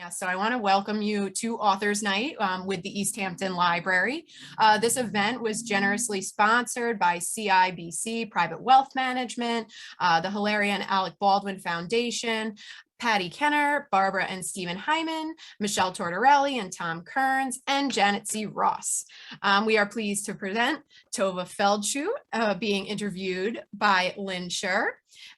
us. So I want to welcome you to Authors Night with the East Hampton Library. This event was generously sponsored by CIBC Private Wealth Management, the Hilaria and Alec Baldwin Foundation, Patty Kenner, Barbara and Stephen Hyman, Michelle Tortorelli and Tom Kearns, and Janet C. Ross. We are pleased to present Tovah Feldshuh being interviewed by Lynn Sherr.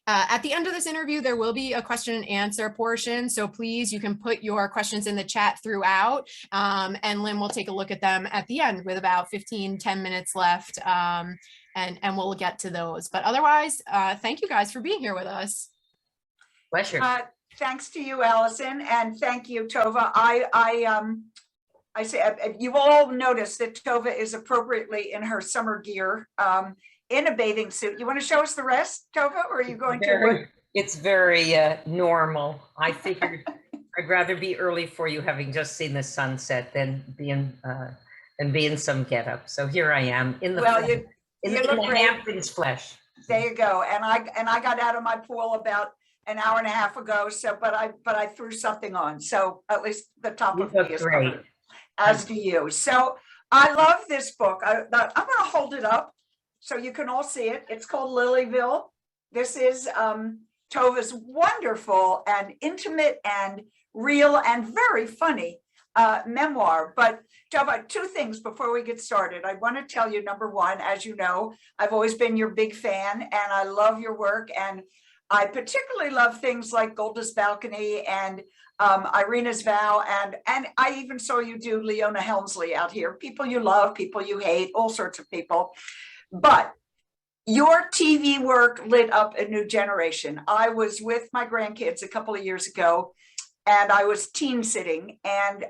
At the end of this interview, there will be a question and answer portion. So please, you can put your questions in the chat throughout, and Lynn will take a look at them at the end with about 10 minutes left, and we'll get to those. But otherwise, thank you guys for being here with us. Pleasure. Thanks to you, Allison, and thank you, Tovah. I say you all notice that Tovah is appropriately in her summer gear, in a bathing suit. You want to show us the rest, Tovah, or are you going to? It's very normal. I figured I'd rather be early for you, having just seen the sunset, than be in some getup. So here I am in the Hamptons flesh. There you go. And I got out of my pool about an hour and a half ago. So, but I threw something on. So at least the top of me is covered, as do you. So I love this book. I'm going to hold it up so you can all see it. It's called Lilyville. This is Tovah's wonderful and intimate and real and very funny memoir. But Tovah, two things before we get started. I want to tell you, number one, as you know, I've always been your big fan and I love your work. And I particularly love things like Golda's Balcony and Irena's Vow. And I even saw you do Leona Helmsley out here. People you love, people you hate, all sorts of people. But your TV work lit up a new generation. I was with my grandkids a couple of years ago and I was teen sitting and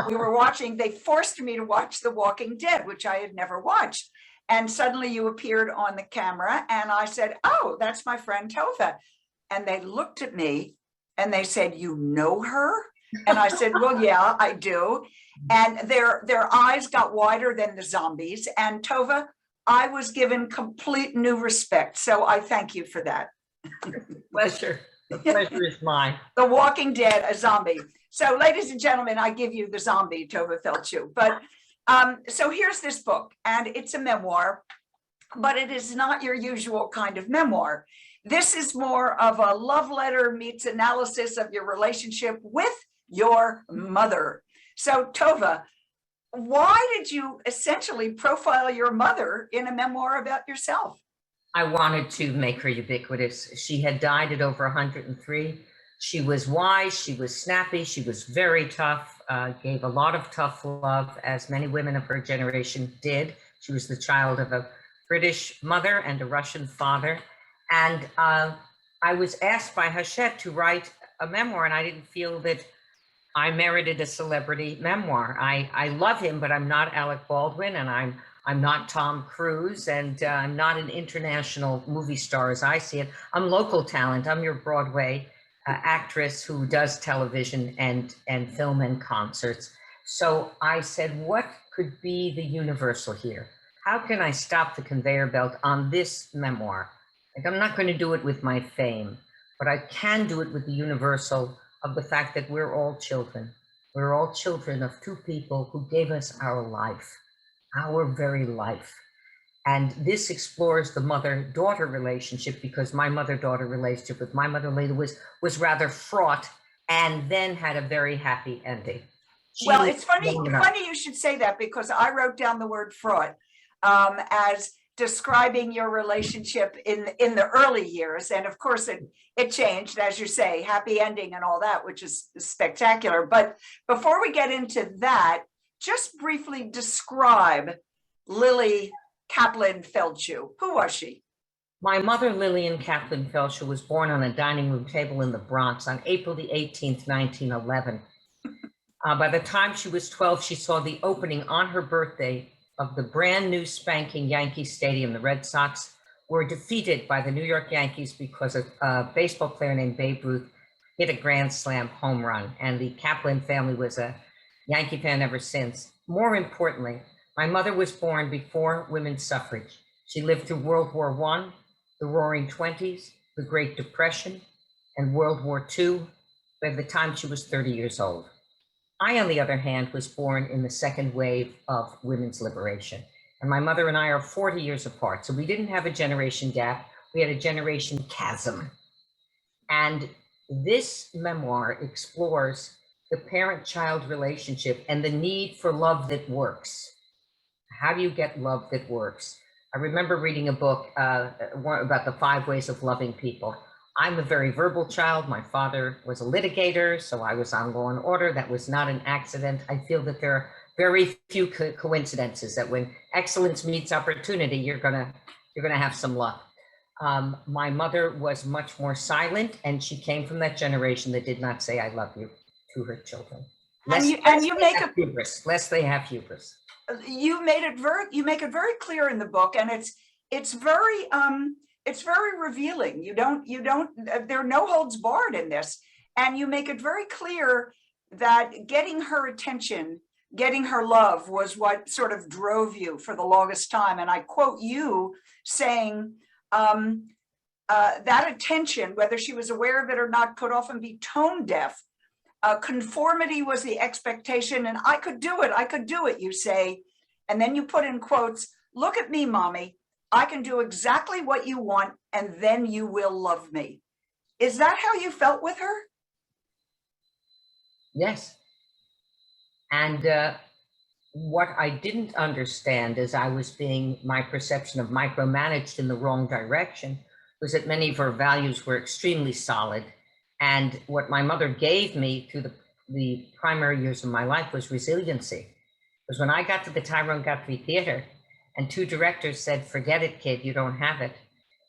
we were watching, they forced me to watch The Walking Dead, which I had never watched. And suddenly you appeared on the camera and I said, oh, that's my friend Tovah. And they looked at me and they said, you know her? And I said, well, yeah, I do. And their eyes got wider than the zombies. And Tovah, I was given complete new respect. So I thank you for that. Pleasure. The pleasure is mine. The Walking Dead, a zombie. So ladies and gentlemen, I give you the zombie, Tovah Feldshuh. But so here's this book, and it's a memoir, but it is not your usual kind of memoir. This is more of a love letter meets analysis of your relationship with your mother. So Tovah, why did you essentially profile your mother in a memoir about yourself? I wanted to make her ubiquitous. She had died at over 103. She was wise, she was snappy, she was very tough, gave a lot of tough love, as many women of her generation did. She was the child of a British mother and a Russian father. And I was asked by Hachette to write a memoir, and I didn't feel that I merited a celebrity memoir. I love him, but I'm not Alec Baldwin, and I'm not Tom Cruise, and I'm not an international movie star as I see it. I'm local talent. I'm your Broadway actress who does television and film and concerts. So I said, what could be the universal here? How can I stop the conveyor belt on this memoir? Like, I'm not going to do it with my fame, but I can do it with the universal of the fact that we're all children. We're all children of two people who gave us our life, our very life. And this explores the mother-daughter relationship, because my mother-daughter relationship with my mother later was rather fraught and then had a very happy ending. Well, it's funny you should say that, because I wrote down the word fraught as describing your relationship in the early years. And of course it changed, as you say, happy ending and all that, which is spectacular. But before we get into that, just briefly describe Lily Kaplan Feldshuh. Who was she? My mother, Lillian Kaplan Feldshuh, was born on a dining room table in the Bronx on April the 18th, 1911. By the time she was 12, she saw the opening on her birthday of the brand new spanking Yankee Stadium. The Red Sox were defeated by the New York Yankees because a baseball player named Babe Ruth hit a grand slam home run. And the Kaplan family was a Yankee fan ever since. More importantly, my mother was born before women's suffrage. She lived through World War I, the Roaring '20s, the Great Depression, and World War II, by the time she was 30 years old. I, on the other hand, was born in the second wave of women's liberation. And my mother and I are 40 years apart. So we didn't have a generation gap. We had a generation chasm. And this memoir explores the parent-child relationship and the need for love that works. How do you get love that works? I remember reading a book about the 5 ways of loving people. I'm a very verbal child. My father was a litigator, so I was on Law and Order. That was not an accident. I feel that there are very few coincidences that when excellence meets opportunity, you're gonna have some luck. My mother was much more silent, and she came from that generation that did not say "I love you" to her children. Lest they have hubris. You make it very clear in the book, and it's very revealing. There are no holds barred in this, and you make it very clear that getting her attention, getting her love was what sort of drove you for the longest time. And I quote you saying that attention, whether she was aware of it or not, could often be tone deaf. Conformity was the expectation, and I could do it, you say. And then you put in quotes, "Look at me, mommy. I can do exactly what you want, and then you will love me." Is that how you felt with her? Yes. And what I didn't understand as I was being, my perception of micromanaged in the wrong direction, was that many of her values were extremely solid. And what my mother gave me through the primary years of my life was resiliency. Because when I got to the Tyrone Guthrie Theater and 2 directors said, "Forget it, kid, you don't have it,"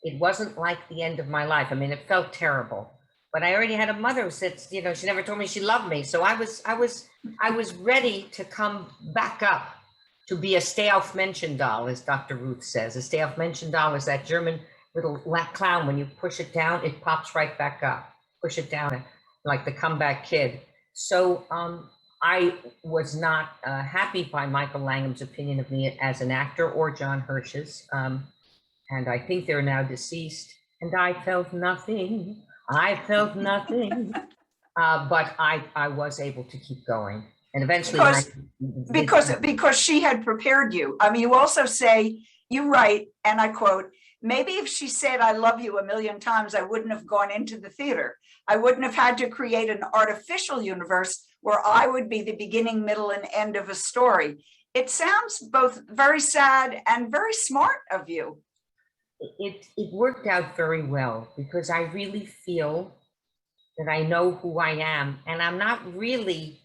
it wasn't like the end of my life. I mean, it felt terrible, but I already had a mother who said, she never told me she loved me. So I was ready to come back up, to be a Steh-auf-Menschen-Doll, as Dr. Ruth says. A Steh-auf-Menschen-Doll is that German little clown. When you push it down, it pops right back up. Push it down, like the comeback kid. So I was not happy by Michael Langham's opinion of me as an actor, or John Hirsch's. And I think they're now deceased. And I felt nothing. But I was able to keep going. And eventually, because she had prepared you. I mean, you also say, you write, and I quote, "Maybe if she said 'I love you' 1,000,000 times, I wouldn't have gone into the theater. I wouldn't have had to create an artificial universe where I would be the beginning, middle, and end of a story." It sounds both very sad and very smart of you. It worked out very well, because I really feel that I know who I am, and I'm not really,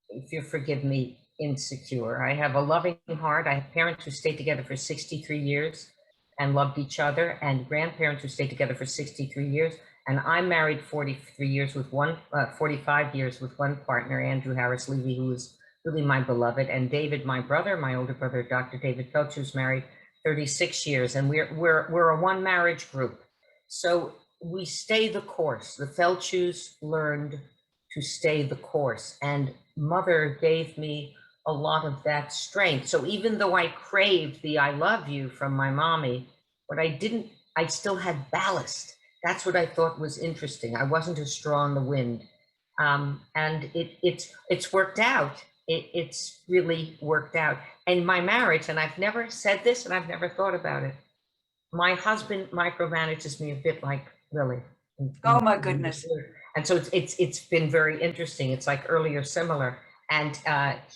if you forgive me, insecure. I have a loving heart. I have parents who stayed together for 63 years and loved each other, and grandparents who stayed together for 63 years. And I'm married 45 years with one partner, Andrew Harris Levy, who is really my beloved, and David, my brother, my older brother, Dr. David Feldshuh, who's married 36 years, and we're a one marriage group. So we stay the course. The Feldshuhs learned to stay the course, and Mother gave me a lot of that strength. So even though I craved the "I love you" from my mommy, I still had ballast. That's what I thought was interesting. I wasn't a straw in the wind. And it's worked out. It's really worked out. And my marriage, and I've never said this and I've never thought about it, my husband micromanages me a bit like Lily. Oh my goodness. And so it's been very interesting. It's like earlier similar. And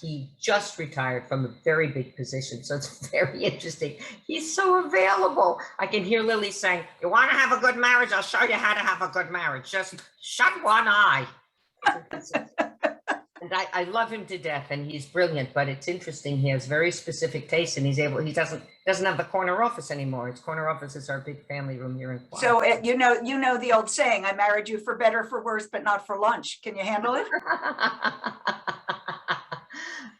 he just retired from a very big position. So it's very interesting. He's so available. I can hear Lily saying, "You want to have a good marriage? I'll show you how to have a good marriage. Just shut one eye." And I love him to death, and he's brilliant, but it's interesting. He has very specific tastes, and he doesn't have the corner office anymore. His corner office is our big family room here in Florida. So you know the old saying, "I married you for better, for worse, but not for lunch." Can you handle it?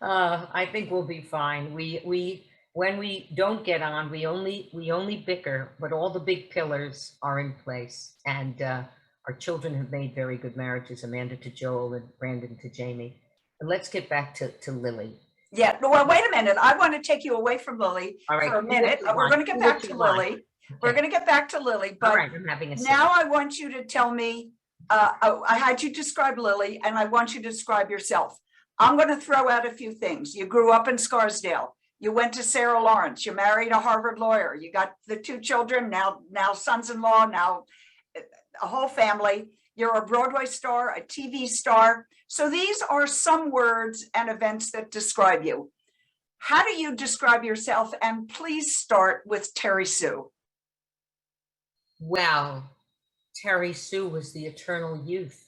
I think we'll be fine. When we don't get on, we only bicker, but all the big pillars are in place, and our children have made very good marriages, Amanda to Joel and Brandon to Jamie. And let's get back to Lily. Yeah, well, wait a minute. I want to take you away from Lily for a minute. We're going to get back to Lily. We're going to get back to Lily, but all right, I'm having a now I want you to tell me I had you describe Lily, and I want you to describe yourself. I'm going to throw out a few things. You grew up in Scarsdale. You went to Sarah Lawrence. You married a Harvard lawyer. You got the 2 children, now sons-in-law, now a whole family. You're a Broadway star, a TV star. So these are some words and events that describe you. How do you describe yourself? And please start with Terry Sue. Well, Terry Sue was the eternal youth.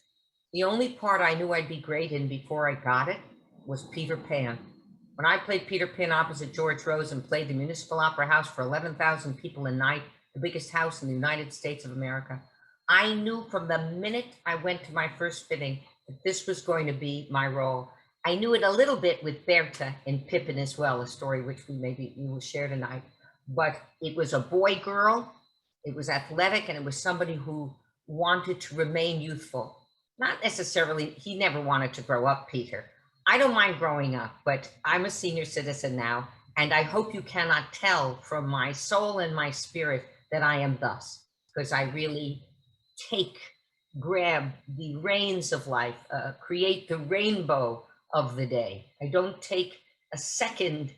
The only part I knew I'd be great in before I got it was Peter Pan. When I played Peter Pan opposite George Rose and played the Municipal Opera House for 11,000 people a night, the biggest house in the United States of America, I knew from the minute I went to my first fitting that this was going to be my role. I knew it a little bit with Bertha and Pippin as well, a story which we will share tonight. But it was a boy-girl, it was athletic, and it was somebody who wanted to remain youthful. Not necessarily, he never wanted to grow up, Peter. I don't mind growing up, but I'm a senior citizen now, and I hope you cannot tell from my soul and my spirit that I am thus, because I really grab the reins of life, create the rainbow of the day. I don't take a second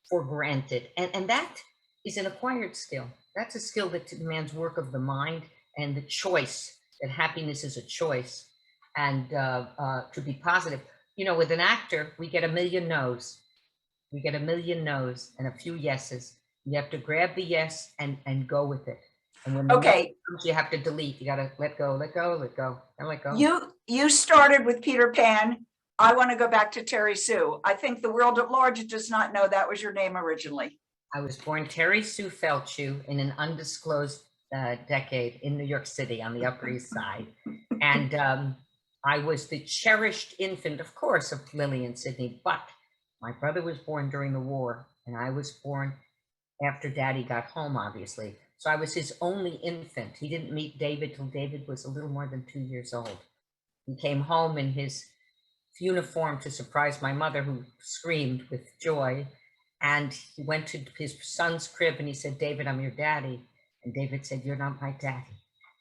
for granted. And that is an acquired skill. That's a skill that demands work of the mind and the choice, that happiness is a choice, and to be positive. You know, with an actor, we get a million no's. We get a million no's and a few yeses. You have to grab the yes and go with it. And when the no comes, you have to delete. You got to let go, let go, let go, and let go. You started with Peter Pan. I want to go back to Terry Sue. I think the world at large does not know that was your name originally. I was born Terry Sue Feldshuh in an undisclosed decade in New York City on the Upper East Side. And I was the cherished infant, of course, of Lily and Sydney, but my brother was born during the war, and I was born after Daddy got home, obviously. So I was his only infant. He didn't meet David till David was a little more than 2 years old. He came home in his uniform to surprise my mother, who screamed with joy. And he went to his son's crib and he said, "David, I'm your daddy." And David said, "You're not my daddy.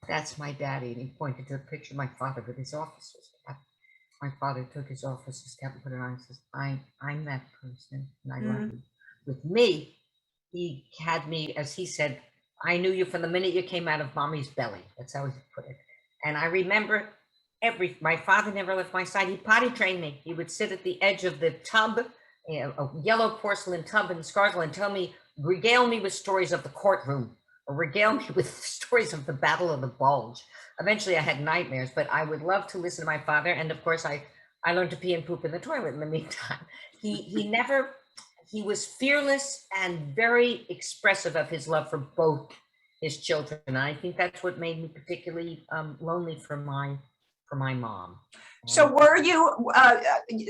That's my daddy." And he pointed to the picture of my father with his officer's cap. My father took his officer's cap and put it on and says, I'm that person, and I love you. With me, he had me, as he said, I knew you from the minute you came out of mommy's belly. That's how he put it. And I remember my father never left my side. He potty trained me. He would sit at the edge of the tub, a yellow porcelain tub in Scarsdale, and regale me with stories of the courtroom, or regale me with stories of the Battle of the Bulge. Eventually I had nightmares, but I would love to listen to my father. And of course I learned to pee and poop in the toilet in the meantime. He was fearless and very expressive of his love for both his children. And I think that's what made me particularly lonely for my mom. So were you,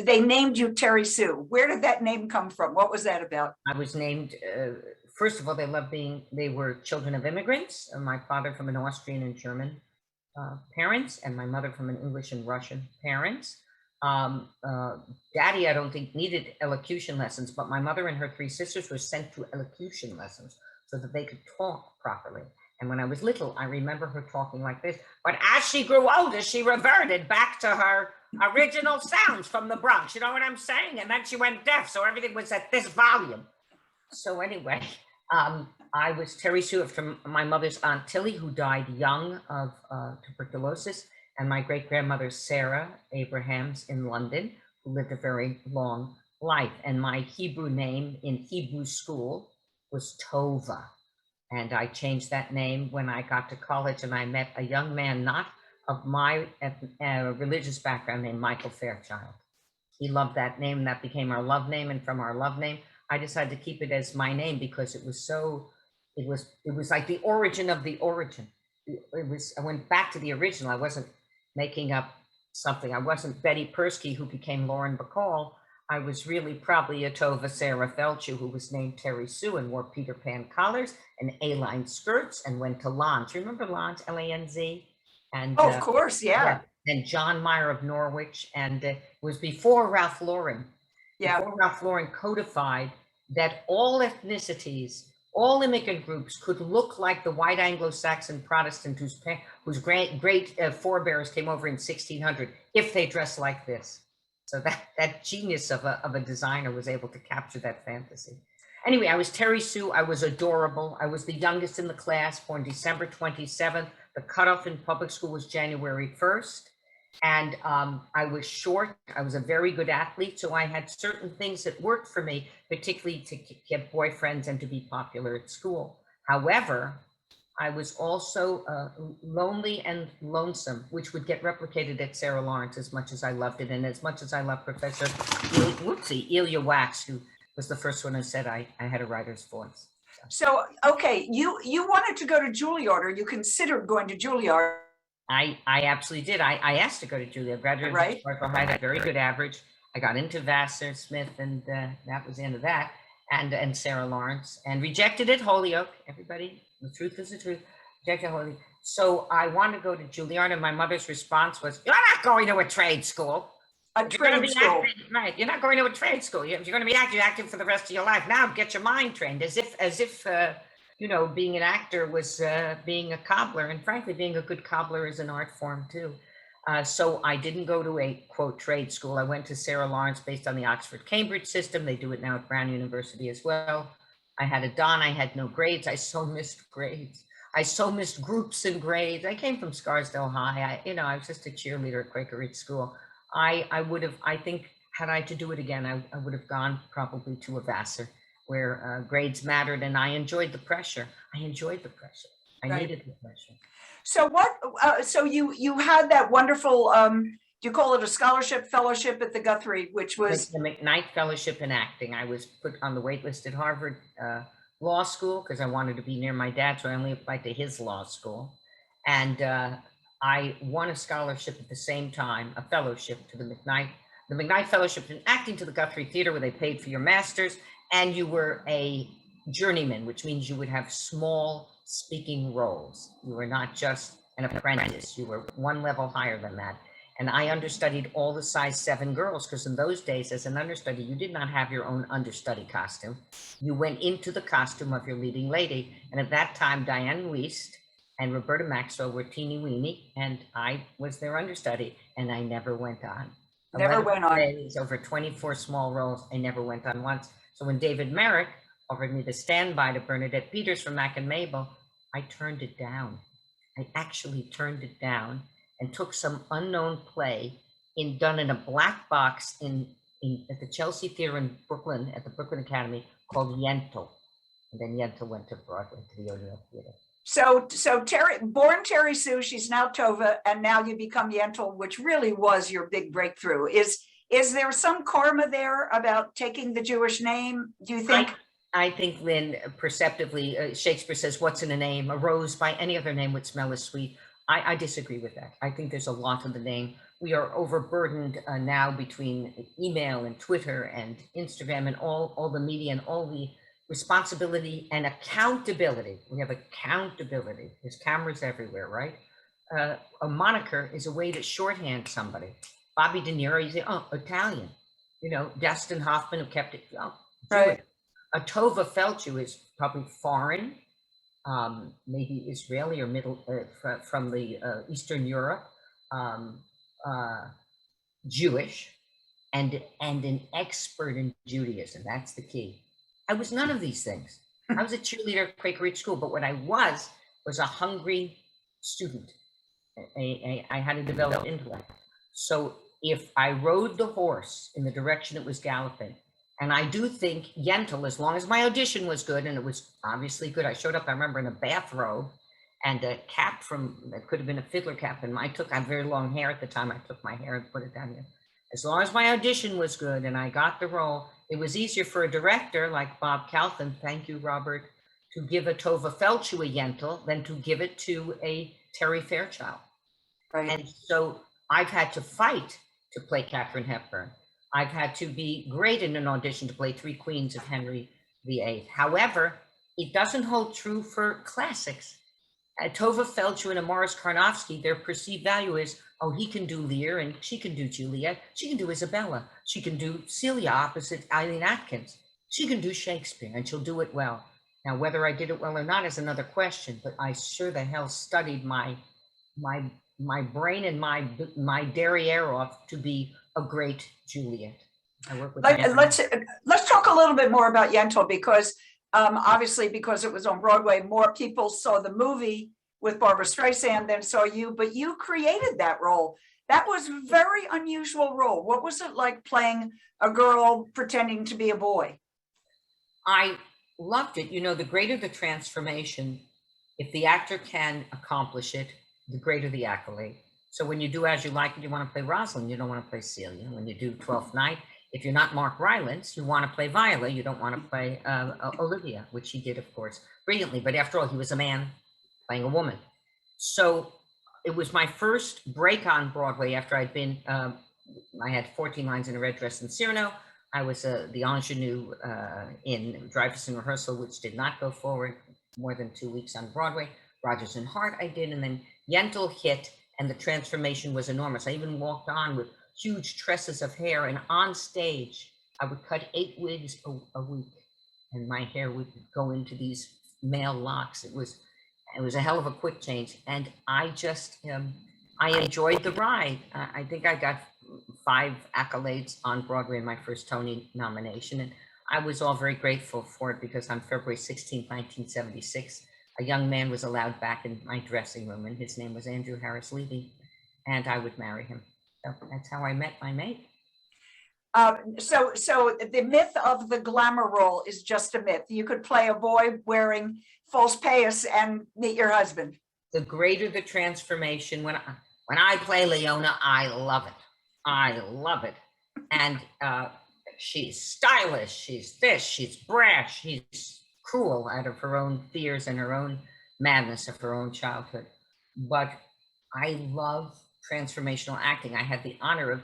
they named you Terry Sue. Where did that name come from? What was that about? I was named, first of all, they were children of immigrants. My father from an Austrian and German parents, and my mother from an English and Russian parents. Daddy, I don't think, needed elocution lessons, but my mother and her 3 sisters were sent to elocution lessons so that they could talk properly. And when I was little, I remember her talking like this. But as she grew older, she reverted back to her original sounds from the Bronx. You know what I'm saying? And then she went deaf, so everything was at this volume. So anyway, I was Terry Sue from my mother's Aunt Tilly, who died young of tuberculosis, and my great-grandmother Sarah Abrahams in London, who lived a very long life. And my Hebrew name in Hebrew school was Tovah. And I changed that name when I got to college, and I met a young man not of my religious background named Michael Fairchild. He loved that name, and that became our love name. And from our love name, I decided to keep it as my name because it was like the origin of the origin. I went back to the original. I wasn't making up something. I wasn't Betty Persky, who became Lauren Bacall. I was really probably a Tovah Safra Feldshuh, who was named Terry Sue and wore Peter Pan collars and A-line skirts and went to Lanz. Remember Lanz, L-A-N-Z? And of course, yeah. And John Mayer of Norwich. And it was before Ralph Lauren. Yeah. Before Ralph Lauren codified that all ethnicities all immigrant groups could look like the white Anglo-Saxon Protestant whose great forebears came over in 1600 if they dressed like this. So that genius of a designer was able to capture that fantasy. Anyway, I was Terry Sue. I was adorable. I was the youngest in the class, born December 27th. The cutoff in public school was January 1st. And I was short. I was a very good athlete. So I had certain things that worked for me, particularly to get boyfriends and to be popular at school. However, I was also lonely and lonesome, which would get replicated at Sarah Lawrence as much as I loved it. And as much as I love Professor Elia Wax, who was the first one who said I had a writer's voice. So, okay, you wanted to go to Juilliard, or you considered going to Juilliard. I absolutely did. I asked to go to Juilliard. Graduated from Sparkle High, had a very good average. I got into Vassar Smith, and that was the end of that. And Sarah Lawrence, and rejected at Holyoke. Everybody, the truth is the truth. Rejected Holyoke. So I wanted to go to Juilliard, and my mother's response was, "You're not going to a trade school. A trade school, right? You're not going to a trade school. You're going to be acting for the rest of your life. Now get your mind trained." As if you know, being an actor was being a cobbler, and frankly, being a good cobbler is an art form too. So I didn't go to a quote trade school. I went to Sarah Lawrence based on the Oxford-Cambridge system. They do it now at Brown University as well. I had a Don. I had no grades. I so missed grades. I so missed groups and grades. I came from Scarsdale High. I was just a cheerleader at Quaker Ridge School. I think, had I to do it again, I would have gone probably to a Vassar, where grades mattered, and I enjoyed the pressure. I needed the pressure. So so you had that wonderful, do you call it a scholarship, fellowship at the Guthrie, which was the McKnight Fellowship in Acting. I was put on the wait list at Harvard Law School because I wanted to be near my dad, so I only applied to his law school. And I won a scholarship at the same time, a fellowship to the McKnight Fellowship in Acting to the Guthrie Theater, where they paid for your master's, and you were a journeyman, which means you would have small speaking roles. You were not just an apprentice, you were one level higher than that. And I understudied all the size 7 girls, because in those days, as an understudy, you did not have your own understudy costume. You went into the costume of your leading lady. And at that time, Diane Wiest and Roberta Maxwell were teeny weeny, and I was their understudy, and I never went on. Over 24 small roles, I never went on once. So when David Merrick offered me the standby to Bernadette Peters from Mac and Mabel, I turned it down. I actually turned it down and took some unknown play done in a black box at the Chelsea Theater in Brooklyn, at the Brooklyn Academy, called Yentl. And then Yentl went to Broadway, to the O'Neill Theater. So born Terry Sue, she's now Tovah, and now you become Yentl, which really was your big breakthrough. Is there some karma there about taking the Jewish name, do you think? I think, Lynn, perceptively, Shakespeare says, "What's in a name? A rose by any other name would smell as sweet." I disagree with that. I think there's a lot of the name. We are overburdened now between email and Twitter and Instagram and all the media and all the responsibility and accountability. We have accountability. There's cameras everywhere, right? A moniker is a way to shorthand somebody. Bobby De Niro, you say, "Oh, Italian." Dustin Hoffman, who kept it, right. A Tovah Feldshuh is probably foreign, maybe Israeli or from the Eastern Europe, Jewish, and an expert in Judaism. That's the key. I was none of these things. I was a cheerleader at Quaker Ridge School, but what I was a hungry student. I had a developed intellect. So if I rode the horse in the direction it was galloping, and I do think Yentl, as long as my audition was good, and it was obviously good. I showed up, I remember, in a bathrobe and a cap that could have been a fiddler cap. And I had very long hair at the time. I took my hair and put it down here. As long as my audition was good and I got the role, it was easier for a director like Bob Calvin, thank you, Robert, to give a Tovah Feldshuh a Yentl than to give it to a Terry Fairchild. Right. And so I've had to fight to play Katharine Hepburn. I've had to be great in an audition to play 3 Queens of Henry VIII. However, it doesn't hold true for classics. Tovah Feldshuh and a Morris Karnofsky, their perceived value is, oh, he can do Lear and she can do Juliet. She can do Isabella. She can do Celia opposite Eileen Atkins. She can do Shakespeare and she'll do it well. Now, whether I did it well or not is another question, but I sure the hell studied my brain and my derriere off to be a great Juliet. I work with let's talk a little bit more about Yentl, because obviously, because it was on Broadway, more people saw the movie with Barbara Streisand than saw you, but you created that role. That was a very unusual role. What was it like playing a girl pretending to be a boy? I loved it. You know, the greater the transformation, if the actor can accomplish it, the greater the accolade. So when you do As You Like It, you want to play Rosalind, you don't want to play Celia. When you do 12th Night, if you're not Mark Rylance, you want to play Viola, you don't want to play Olivia, which he did, of course, brilliantly. But after all, he was a man playing a woman. So it was my first break on Broadway after I'd been, I had 14 lines in a red dress in Cyrano. I was the ingenue in Dreyfus and Rehearsal, which did not go forward more than 2 weeks on Broadway. Rodgers and Hart I did, and then Yentl hit, and the transformation was enormous. I even walked on with huge tresses of hair, and on stage, I would cut 8 wigs a week, and my hair would go into these male locks. It was a hell of a quick change, and I just, I enjoyed the ride. I think I got 5 accolades on Broadway in my first Tony nomination, and I was all very grateful for it, because on February 16, 1976, a young man was allowed back in my dressing room, and his name was Andrew Harris Levy, and I would marry him. So that's how I met my mate. So the myth of the glamour role is just a myth. You could play a boy wearing false payas and meet your husband. The greater the transformation, when I play Leona, I love it. I love it. And she's stylish, she's this, she's brash, she's cruel out of her own fears and her own madness of her own childhood. But I love transformational acting. I had the honor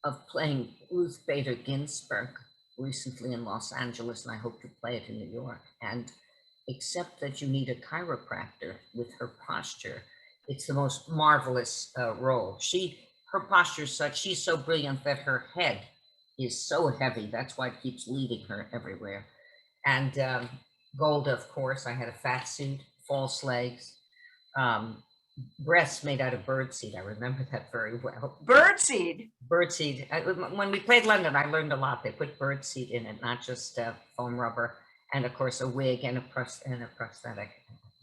of playing Ruth Bader Ginsburg recently in Los Angeles, and I hope to play it in New York. And except that you need a chiropractor with her posture, it's the most marvelous role. Her posture is such, she's so brilliant that her head is so heavy. That's why it keeps leading her everywhere. And Golda, of course, I had a fat suit, false legs, breasts made out of birdseed. I remember that very well. Birdseed? Birdseed. When we played London, I learned a lot. They put birdseed in it, not just foam rubber, and of course a wig and a prosthetic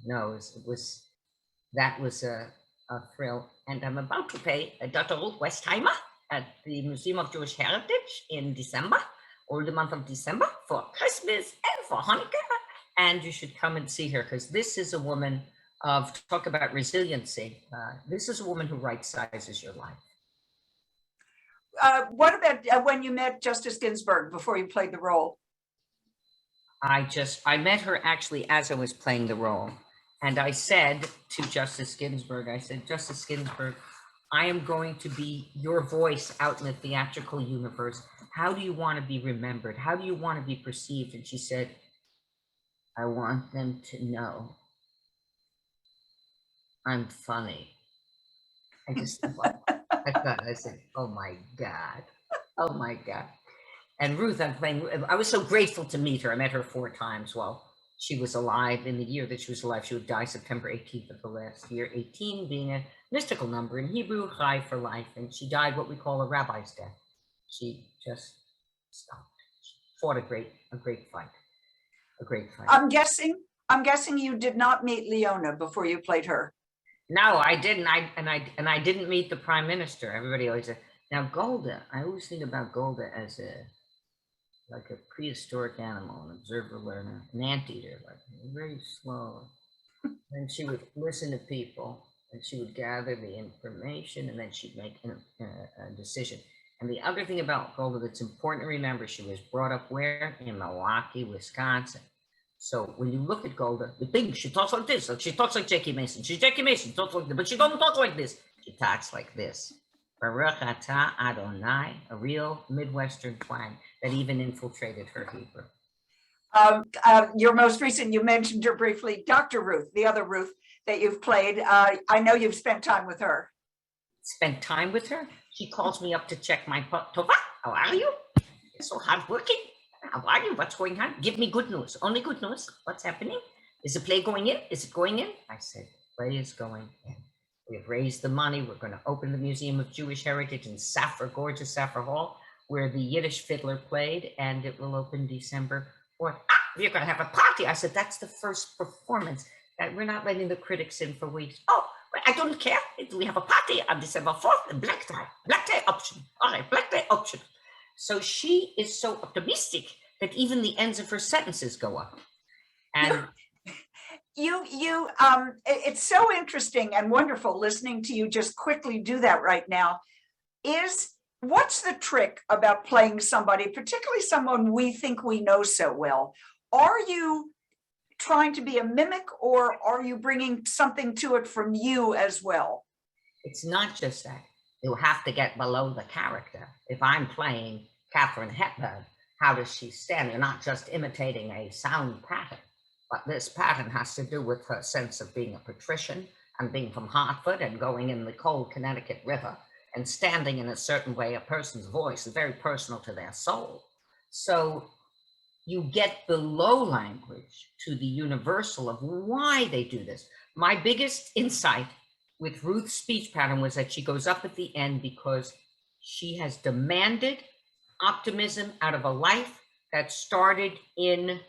nose. That was a thrill. And I'm about to play Dr. Ruth Westheimer at the Museum of Jewish Heritage in December, or the month of December, for Christmas and for Hanukkah. And you should come and see her, because this is a woman of, talk about resiliency. This is a woman who right-sizes your life. What about when you met Justice Ginsburg before you played the role? I met her actually as I was playing the role. And I said to Justice Ginsburg, I said, Justice Ginsburg, I am going to be your voice out in the theatrical universe. How do you want to be remembered? How do you want to be perceived? And she said, I want them to know I'm funny. I said, oh my God. Oh my God. And Ruth, I was so grateful to meet her. I met her 4 times while she was alive. In the year that she was alive, she would die September 18th of the last year, 18 being a mystical number in Hebrew, Chai for life. And she died what we call a rabbi's death. She just stopped. She fought a great fight. A great fight. I'm guessing you did not meet Leona before you played her. No, I didn't. I didn't meet the prime minister. Everybody always said, now Golda, I always think about Golda as like a prehistoric animal, an observer learner, an anteater, like very slow. And she would listen to people, and she would gather the information, and then she'd make a decision. And the other thing about Golda that's important to remember, she was brought up where? In Milwaukee, Wisconsin. So when you look at Golda, you think she talks like this, like she talks like Jackie Mason. She's Jackie Mason, talks like this, but she don't talk like this. She talks like this. Baruch atah Adonai, a real Midwestern twang that even infiltrated her Hebrew. Your most recent, you mentioned her briefly, Dr. Ruth, the other Ruth that you've played. I know you've spent time with her. Spent time with her? She calls me up to check my Tovah. How are you? You're so hardworking. How are you? What's going on? Give me good news. Only good news. What's happening? Is the play going in? Is it going in? I said, play is going in. We've raised the money. We're going to open the Museum of Jewish Heritage in Safra, gorgeous Safra Hall, where the Yiddish fiddler played, and it will open December 4th. We're going to have a party. I said, that's the first performance. We're not letting the critics in for weeks. Oh, I don't care. We have a party on December 4th and black tie option. All right, black tie option. So she is so optimistic that even the ends of her sentences go up. And it's so interesting and wonderful listening to you just quickly do that right now. What's the trick about playing somebody, particularly someone we think we know so well? Are you trying to be a mimic, or are you bringing something to it from you as well? It's not just that. You have to get below the character. If I'm playing Katharine Hepburn, how does she stand? You're not just imitating a sound pattern, but this pattern has to do with her sense of being a patrician and being from Hartford and going in the cold Connecticut River and standing in a certain way. A person's voice is very personal to their soul. So you get below language to the universal of why they do this. My biggest insight with Ruth's speech pattern was that she goes up at the end because she has demanded optimism out of a life that started in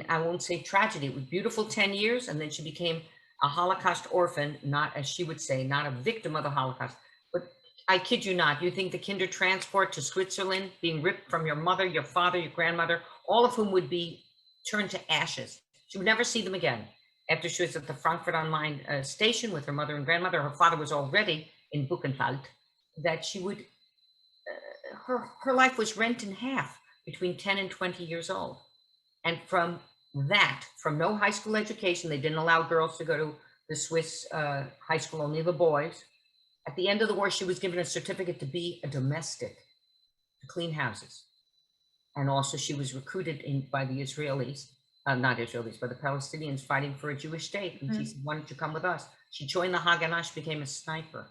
I won't say tragedy. It was beautiful 10 years, and then she became a Holocaust orphan, not, as she would say, not a victim of the Holocaust. But I kid you not, you think the Kindertransport to Switzerland, being ripped from your mother, your father, your grandmother, all of whom would be turned to ashes. She would never see them again. After she was at the Frankfurt am Main station with her mother and grandmother, her father was already in Buchenwald, that she would, her life was rent in half between 10 and 20 years old. And from that, from no high school education, they didn't allow girls to go to the Swiss high school, only the boys. At the end of the war, she was given a certificate to be a domestic, to clean houses. And also she was recruited by the Israelis, not Israelis, but the Palestinians fighting for a Jewish state. And she said, why don't you come with us? She joined the Haganah, she became a sniper.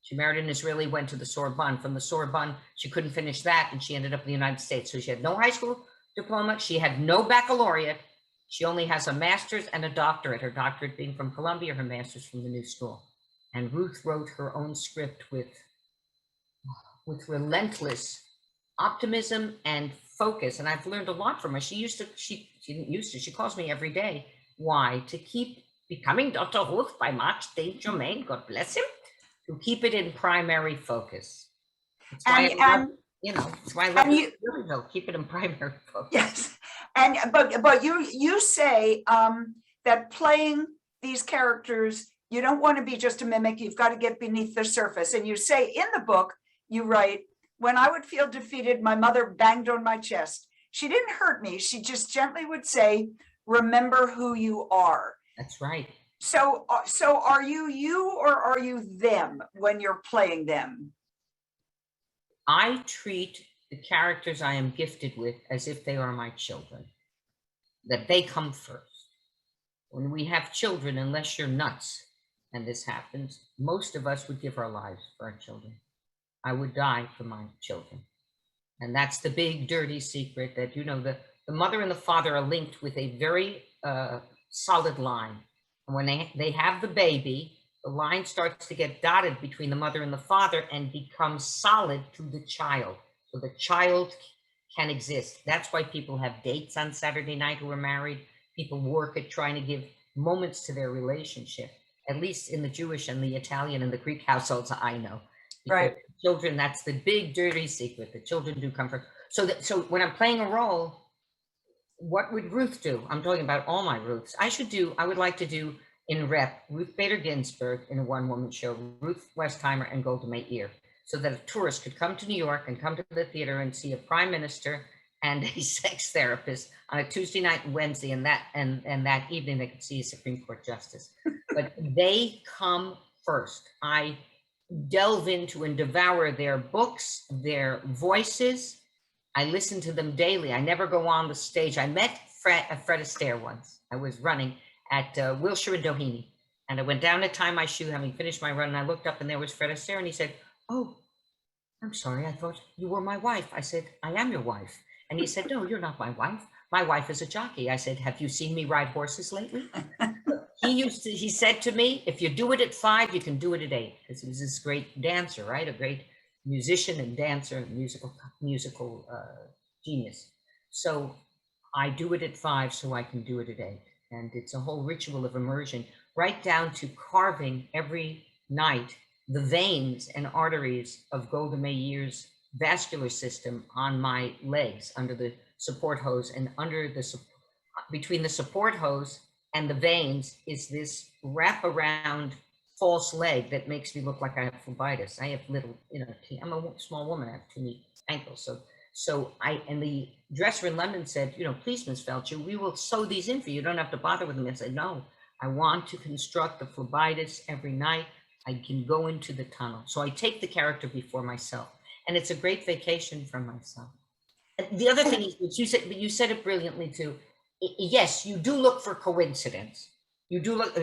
She married an Israeli, went to the Sorbonne. From the Sorbonne, she couldn't finish that, and she ended up in the United States. So she had no high school diploma. She had no baccalaureate. She only has a master's and a doctorate, her doctorate being from Columbia, her master's from the New School. And Ruth wrote her own script with relentless optimism and focus. And I've learned a lot from her. She calls me every day. Why? To keep becoming Dr. Ruth by March St. Germain, God bless him, to keep it in primary focus. That's why that's why I love Lilyville. Keep it in primary focus. Yes, but you say that playing these characters, you don't want to be just a mimic. You've got to get beneath the surface. And you say in the book, you write, when I would feel defeated, my mother banged on my chest. She didn't hurt me. She just gently would say, "Remember who you are." That's right. So are you or are you them when you're playing them? I treat the characters I am gifted with as if they are my children, that they come first. When we have children, unless you're nuts, and this happens, most of us would give our lives for our children. I would die for my children. And that's the big dirty secret that, the mother and the father are linked with a very solid line. And when they have the baby, the line starts to get dotted between the mother and the father and becomes solid to the child. So the child can exist. That's why people have dates on Saturday night who are married. People work at trying to give moments to their relationship, at least in the Jewish and the Italian and the Greek households I know. Because right. Children, that's the big dirty secret. The children do come first. So when I'm playing a role, what would Ruth do? I'm talking about all my Ruths. I would like to do in rep Ruth Bader Ginsburg in a one-woman show, Ruth Westheimer and Golda Meir, so that a tourist could come to New York and come to the theater and see a prime minister and a sex therapist on a Tuesday night and Wednesday, and that evening they could see a Supreme Court justice. But they come first. I delve into and devour their books, their voices. I listen to them daily. I never go on the stage. I met Fred Astaire once. I was running at Wilshire and Doheny, and I went down to tie my shoe, having finished my run, and I looked up and there was Fred Astaire, and he said, "Oh, I'm sorry, I thought you were my wife." I said, "I am your wife." And he said, no, you're not my wife. My wife is a jockey. I said, have you seen me ride horses lately? He said to me, if you do it at 5, you can do it at 8. Because he was this great dancer, right? A great musician and dancer, and musical genius. So I do it at 5 so I can do it at 8. And it's a whole ritual of immersion, right down to carving every night the veins and arteries of Golda Meir's vascular system on my legs under the support hose, and between the support hose and the veins is this wraparound false leg that makes me look like I have phlebitis. I have little, I'm a small woman, I have too many ankles. And the dresser in London said, please, Miss Feldshuh, we will sew these in for you. You don't have to bother with them. I said, no, I want to construct the phlebitis every night. I can go into the tunnel. So I take the character before myself, and it's a great vacation from myself. The other thing is, you said it brilliantly too. Yes, you do look for coincidence. You do look,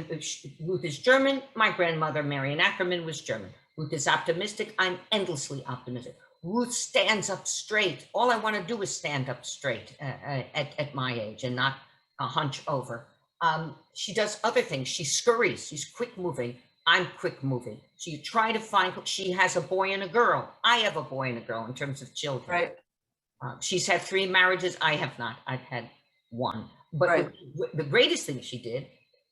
Ruth is German. My grandmother, Marian Ackerman, was German. Ruth is optimistic. I'm endlessly optimistic. Ruth stands up straight. All I want to do is stand up straight at my age and not hunch over. She does other things. She scurries. She's quick moving. I'm quick moving. So you try to find, she has a boy and a girl. I have a boy and a girl in terms of children. Right. She's had 3 marriages. I have not. I've had 1. But right. the greatest thing she did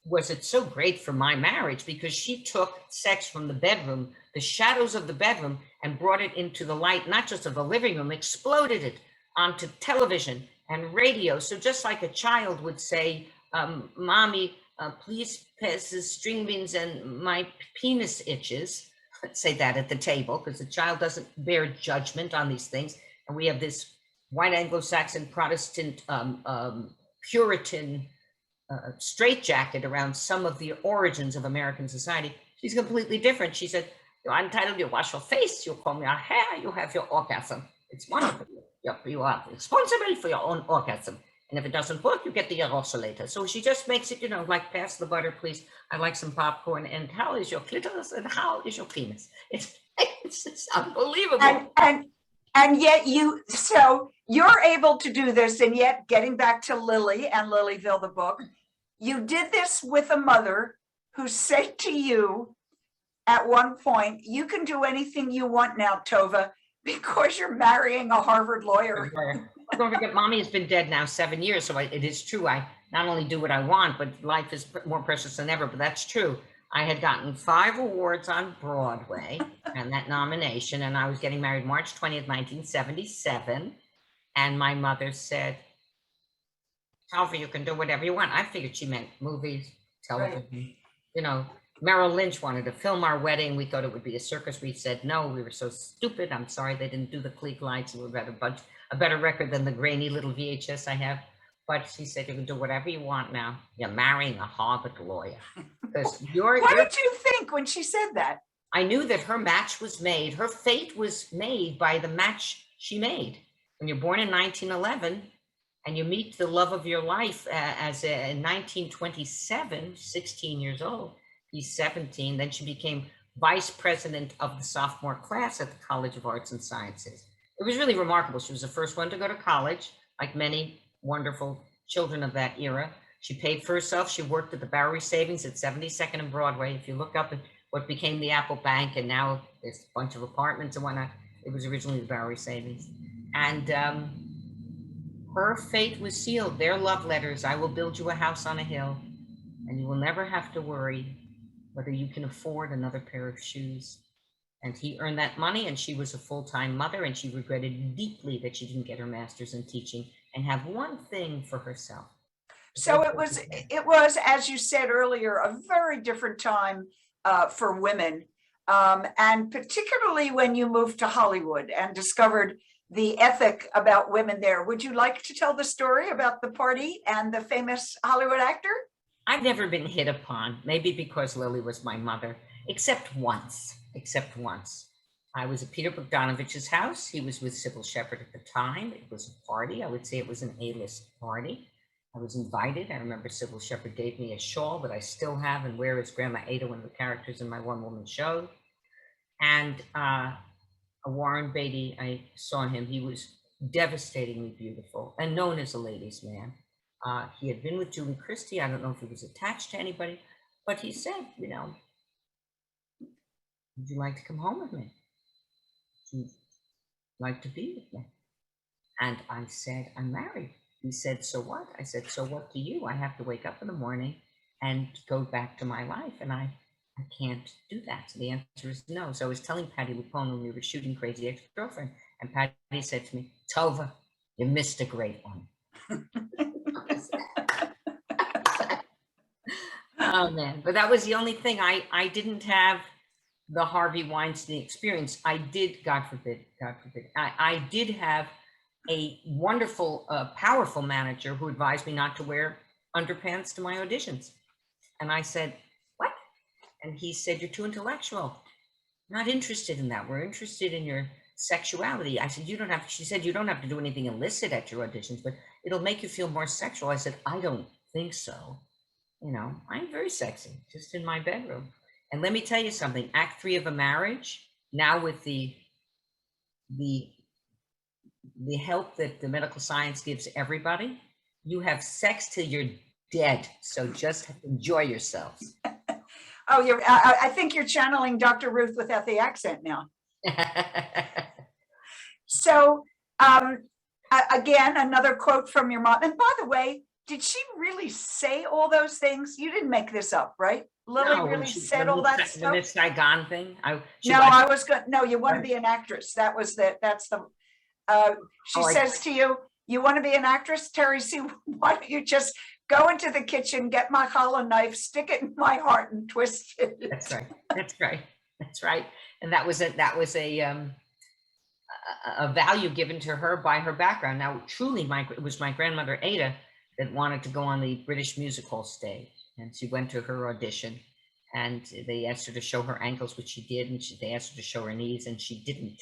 was, it's so great for my marriage, because she took sex from the bedroom, the shadows of the bedroom, and brought it into the light, not just of the living room, exploded it onto television and radio. So just like a child would say, Mommy, please pass the string beans and my penis itches. Let's say that at the table, because the child doesn't bear judgment on these things. And we have this white Anglo-Saxon Protestant Puritan straitjacket around some of the origins of American society. She's completely different. She said, you're entitled, you wash your face, you comb your hair, you have your orgasm. It's wonderful. You are responsible for your own orgasm. And if it doesn't work, you get the rehearsal later. So she just makes it, like, pass the butter, please. I'd like some popcorn. And how is your clitoris? And how is your penis? It's unbelievable. And yet so you're able to do this, and yet getting back to Lily and Lilyville, the book, you did this with a mother who said to you at one point, you can do anything you want now, Tovah, because you're marrying a Harvard lawyer. Don't forget, Mommy has been dead now 7 years, so it is true. I not only do what I want, but life is more precious than ever, but that's true. I had gotten 5 awards on Broadway and that nomination, and I was getting married March 20th, 1977. And my mother said, Tovah, you can do whatever you want. I figured she meant movies, television. Right. Merrill Lynch wanted to film our wedding. We thought it would be a circus. We said no, we were so stupid. I'm sorry they didn't do the clique lights. We had a better record than the grainy little VHS I have. But she said, you can do whatever you want now. You're marrying a Harvard lawyer. What did you think when she said that? I knew that her match was made. Her fate was made by the match she made. When you're born in 1911 and you meet the love of your life in 1927, 16 years old, he's 17. Then she became vice president of the sophomore class at the College of Arts and Sciences. It was really remarkable. She was the first one to go to college, like many wonderful children of that era. She paid for herself. She worked at the Bowery Savings at 72nd and Broadway. If you look up at what became the Apple Bank, and now there's a bunch of apartments and whatnot, it was originally the Bowery Savings. And her fate was sealed. Their love letters, I will build you a house on a hill, and you will never have to worry whether you can afford another pair of shoes. And he earned that money, and she was a full-time mother, and she regretted deeply that she didn't get her master's in teaching and have one thing for herself. So it was, as you said earlier, a very different time for women, and particularly when you moved to Hollywood and discovered the ethic about women there. Would you like to tell the story about the party and the famous Hollywood actor? I've never been hit upon, maybe because Lily was my mother, except once. I was at Peter Bogdanovich's house. He was with Sybil Shepherd at the time. It was a party. I would say it was an A-list party. I was invited. I remember Sybil Shepherd gave me a shawl that I still have and wear as Grandma Ada, one of the characters in my one-woman show. And Warren Beatty, I saw him. He was devastatingly beautiful and known as a ladies' man. He had been with Julie Christie. I don't know if he was attached to anybody, but he said, you know, would you like to come home with me? Would you like to be with me? And I said, I'm married. He said, so what? I said, so what do you? I have to wake up in the morning and go back to my life, and I can't do that. So the answer is no. So I was telling Patty Lupone when we were shooting Crazy Ex-Girlfriend, and Patty said to me, Tovah, you missed a great one. Oh man, but that was the only thing. I didn't have the Harvey Weinstein experience. I did, God forbid, I did have a wonderful, powerful manager who advised me not to wear underpants to my auditions. And I said, what? And he said, you're too intellectual. Not interested in that. We're interested in your sexuality. I said, you don't have, she said, you don't have to do anything illicit at your auditions, but it'll make you feel more sexual. I said, I don't think so. You know, I'm very sexy, just in my bedroom. And let me tell you something, Act 3 of a marriage, now with the help that the medical science gives everybody, you have sex till you're dead. So just enjoy yourselves. Oh, I think you're channeling Dr. Ruth without the accent now. So again, another quote from your mom. And by the way, did she really say all those things? You didn't make this up, right? Lily really said all that stuff? The Miss Saigon thing? I was going, no, you want to be an actress. That's the, she says to you, you want to be an actress? Terry Sue, why don't you just go into the kitchen, get my hollow knife, stick it in my heart and twist it. That's right. That's right. That's right. And that was a value given to her by her background. Now, truly, it was my grandmother, Ada, that wanted to go on the British music hall stage. And she went to her audition and they asked her to show her ankles, which she did. And they asked her to show her knees and she didn't.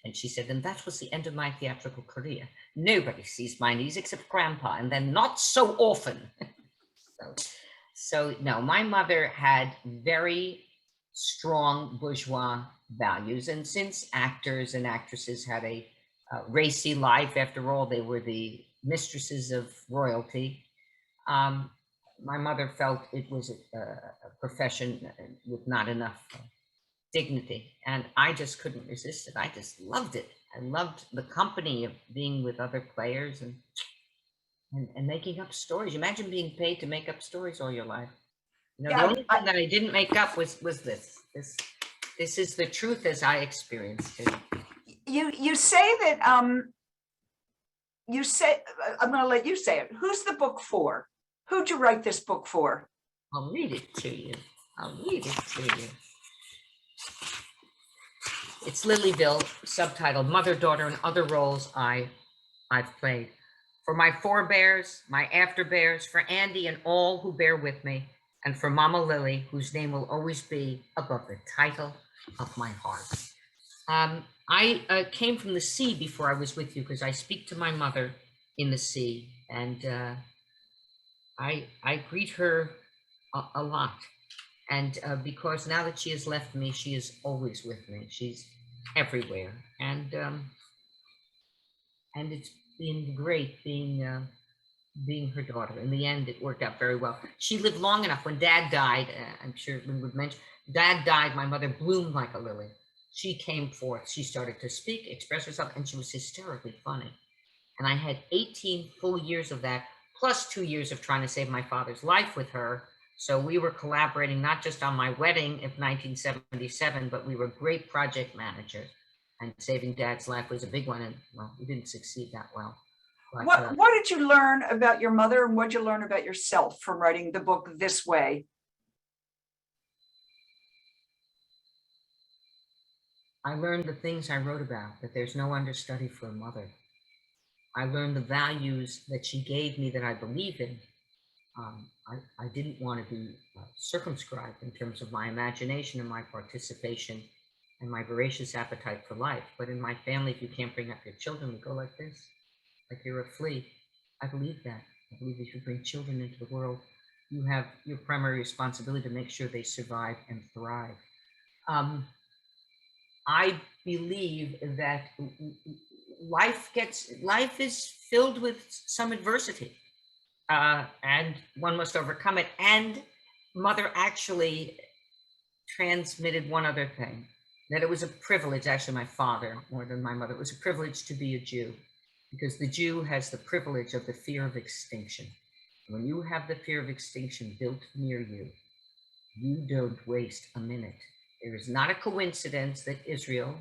And she said, and that was the end of my theatrical career. Nobody sees my knees except Grandpa, and then not so often. So no, my mother had very strong bourgeois values. And since actors and actresses had a racy life, after all, they were the mistresses of royalty. My mother felt it was a profession with not enough dignity, and I just couldn't resist it. I just loved it. I loved the company of being with other players and making up stories. Imagine being paid to make up stories all your life. You know, the only thing that I didn't make up was this. This is the truth as I experienced it. You say that you say, I'm going to let you say it. Who's the book for? Who'd you write this book for? I'll read it to you. It's Lilyville, subtitled Mother, Daughter, and Other Roles I've Played. For my forebears, my afterbears, for Andy and all who bear with me, and for Mama Lily, whose name will always be above the title of my heart. I came from the sea before I was with you because I speak to my mother in the sea, and I greet her a lot. And because now that she has left me, she is always with me. She's everywhere, and it's been great being her daughter. In the end, it worked out very well. She lived long enough. When Dad died, I'm sure we would mention, Dad died, my mother bloomed like a lily. She came forth. She started to speak, express herself, and she was hysterically funny. And I had 18 full years of that, plus 2 years of trying to save my father's life with her. So we were collaborating not just on my wedding of 1977, but we were great project managers. And saving Dad's life was a big one, and well, we didn't succeed that well. But, what did you learn about your mother, and what did you learn about yourself from writing the book this way? I learned the things I wrote about, that there's no understudy for a mother. I learned the values that she gave me that I believe in. I didn't want to be circumscribed in terms of my imagination and my participation and my voracious appetite for life. But in my family, if you can't bring up your children, we go like this, like you're a flea. I believe that. I believe if you bring children into the world, you have your primary responsibility to make sure they survive and thrive. I believe that life is filled with some adversity, and one must overcome it. And mother actually transmitted one other thing, that it was a privilege, actually my father more than my mother, it was a privilege to be a Jew, because the Jew has the privilege of the fear of extinction. When you have the fear of extinction built near you, you don't waste a minute. It is not a coincidence that Israel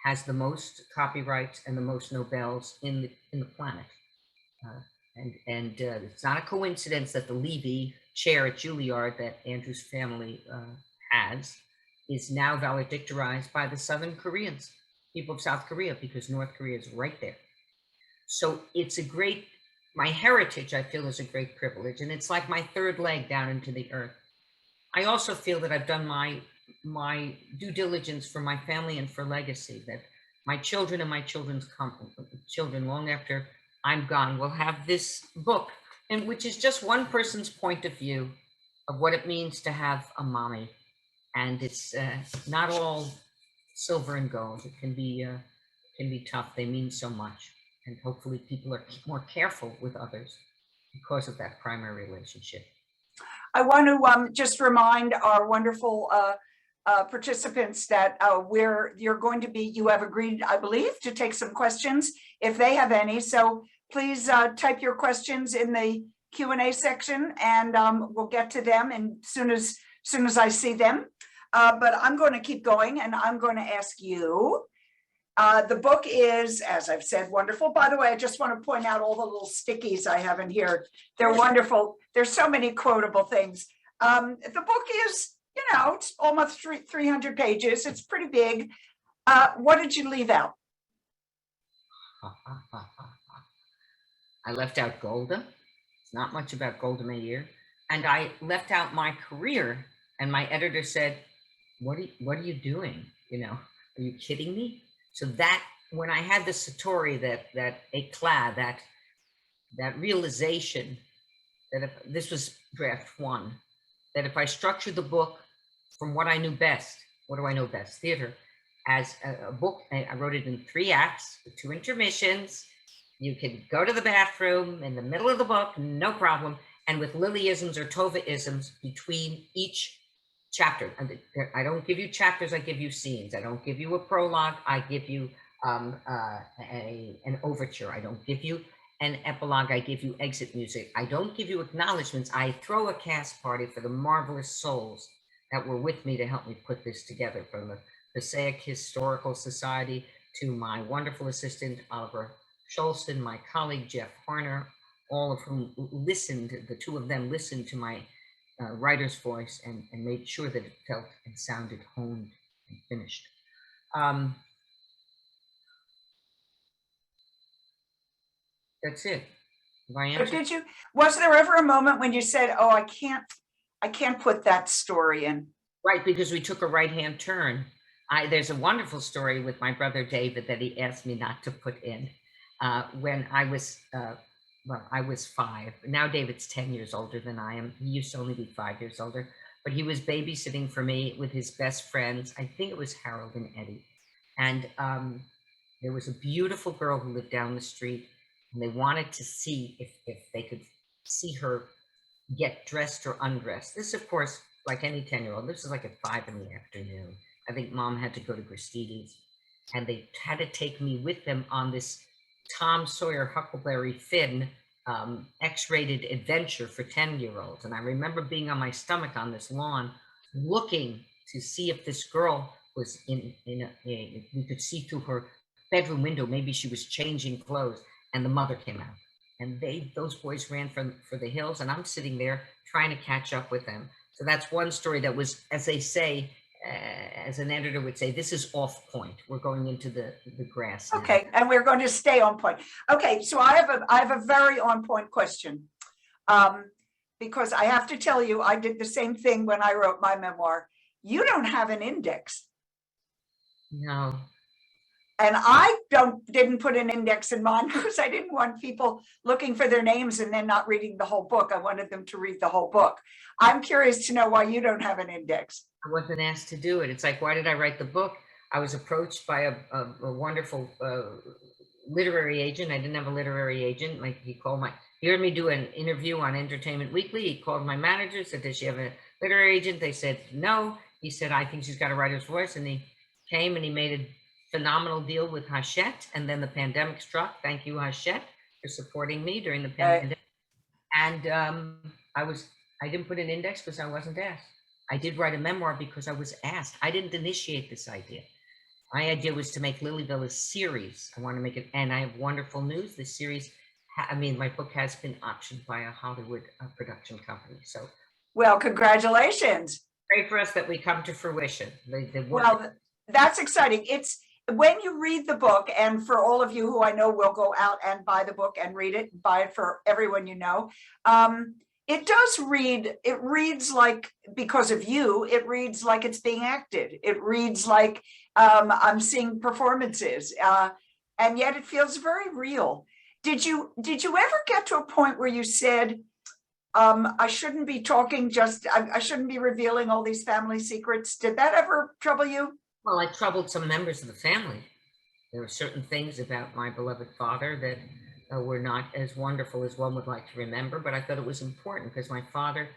has the most copyrights and the most Nobels in the planet. It's not a coincidence that the Levy chair at Juilliard that Andrew's family has is now valedictorized by the Southern Koreans, people of South Korea, because North Korea is right there. So it's my heritage, I feel, is a great privilege, and it's like my third leg down into the earth. I also feel that I've done my due diligence for my family and for legacy, that my children and my children's children, long after I'm gone, will have this book, and which is just one person's point of view of what it means to have a mommy. And it's not all silver and gold. It can be tough. They mean so much. And hopefully people are more careful with others because of that primary relationship. I want to just remind our wonderful participants that you have agreed, I believe, to take some questions if they have any. So please type your questions in the Q&A section, and we'll get to them as soon as I see them. But I'm going to keep going, and I'm going to ask you. The book is, as I've said, wonderful. By the way, I just want to point out all the little stickies I have in here. They're wonderful. There's so many quotable things. The book is, it's almost 300 pages. It's pretty big. What did you leave out? I left out Golda. It's not much about Golda Meir. And I left out my career. And my editor said, what are you doing? Are you kidding me? So that when I had the satori, that eclat, that realization that if this was draft one, that if I structured the book from what I knew best, what do I know best? Theater, as a book, I wrote it in 3 acts with 2 intermissions. You could go to the bathroom in the middle of the book, no problem. And with Lilyisms or Tovah-isms between each chapter. I don't give you chapters, I give you scenes. I don't give you a prologue, I give you an overture. I don't give you an epilogue, I give you exit music. I don't give you acknowledgments. I throw a cast party for the marvelous souls that were with me to help me put this together, from the Passaic Historical Society to my wonderful assistant, Oliver Scholston, my colleague, Jeff Horner, all of whom listened, the 2 of them listened to my writer's voice and made sure that it felt and sounded honed and finished. That's it. Was there ever a moment when you said, oh, I can't put that story in? Right, because we took a right-hand turn. There's a wonderful story with my brother David that he asked me not to put in when I was I was 5. Now David's 10 years older than I am. He used to only be 5 years older, but he was babysitting for me with his best friends. I think it was Harold and Eddie. And there was a beautiful girl who lived down the street, and they wanted to see if they could see her get dressed or undressed. This, of course, like any 10-year-old, this is like at 5 in the afternoon. I think Mom had to go to Gristedes, and they had to take me with them on this Tom Sawyer Huckleberry Finn X-rated adventure for 10-year-olds. And I remember being on my stomach on this lawn, looking to see if this girl was we could see through her bedroom window, maybe she was changing clothes, and the mother came out. And those boys ran for the hills, and I'm sitting there trying to catch up with them. So that's one story that was, as they say, as an editor would say, this is off point. We're going into the grass now. Okay, and we're going to stay on point. Okay, so I have a very on point question, because I have to tell you, I did the same thing when I wrote my memoir. You don't have an index. No. And I didn't put an index in mine because I didn't want people looking for their names and then not reading the whole book. I wanted them to read the whole book. I'm curious to know why you don't have an index. I wasn't asked to do it. It's like, why did I write the book? I was approached by a wonderful literary agent. I didn't have a literary agent. Like he heard me do an interview on Entertainment Weekly. He called my manager, said, does she have a literary agent? They said, no. He said, I think she's got a writer's voice. And he came and he made a phenomenal deal with Hachette. And then the pandemic struck. Thank you, Hachette, for supporting me during the pandemic. And I didn't put an index because I wasn't asked. I did write a memoir because I was asked. I didn't initiate this idea. My idea was to make Lilyville a series. I want to make it, and I have wonderful news. The series, my book has been optioned by a Hollywood production company. So, well, congratulations. Great for us that we come to fruition. Well, that's exciting. It's when you read the book, and for all of you who I know will go out and buy the book and read it, buy it for everyone you know. It does read, it reads like, because of you, it reads like it's being acted. It reads like I'm seeing performances, and yet it feels very real. Did you ever get to a point where you said, I shouldn't be talking I shouldn't be revealing all these family secrets? Did that ever trouble you? Well, I troubled some members of the family. There were certain things about my beloved father that were not as wonderful as one would like to remember, but I thought it was important because my father